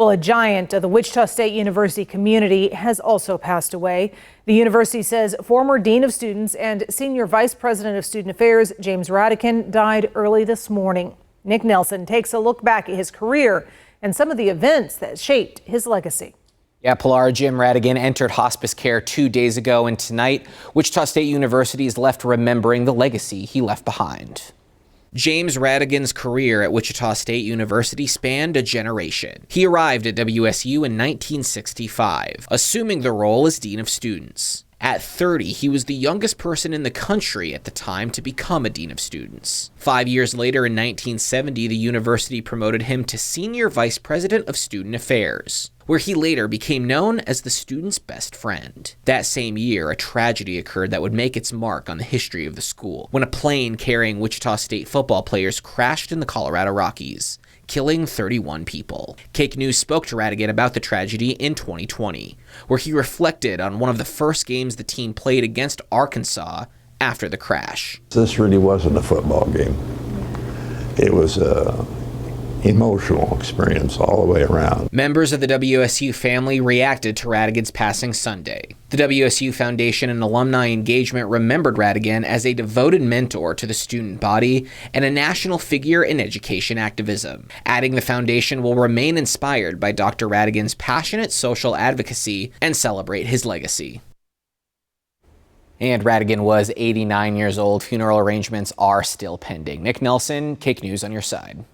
Well, a giant of the Wichita State University community has also passed away. The university says former Dean of Students and Senior Vice President of Student Affairs, James Rhatigan, died early this morning. Nick Nelson takes a look back at his career and some of the events that shaped his legacy. Yeah, Pilar, Jim Rhatigan entered hospice care 2 days ago, and tonight, Wichita State University is left remembering the legacy he left behind. James Rhatigan's career at Wichita State University spanned a generation. He arrived at WSU in 1965, assuming the role as Dean of Students. At 30, he was the youngest person in the country at the time to become a Dean of Students. 5 years later, in 1970, the university promoted him to Senior Vice President of Student Affairs, where he later became known as the student's best friend. That same year, a tragedy occurred that would make its mark on the history of the school, when a plane carrying Wichita State football players crashed in the Colorado Rockies, killing 31 people. KAKE News spoke to Rhatigan about the tragedy in 2020, where he reflected on one of the first games the team played against Arkansas after the crash. This really wasn't a football game. It was a emotional experience all the way around. Members of the WSU family reacted to Rhatigan's passing Sunday. The WSU Foundation and Alumni Engagement remembered Rhatigan as a devoted mentor to the student body and a national figure in education activism, adding the foundation will remain inspired by Dr. Rhatigan's passionate social advocacy and celebrate his legacy. And Rhatigan was 89 years old. Funeral arrangements are still pending. Nick Nelson, KAKE News on your side.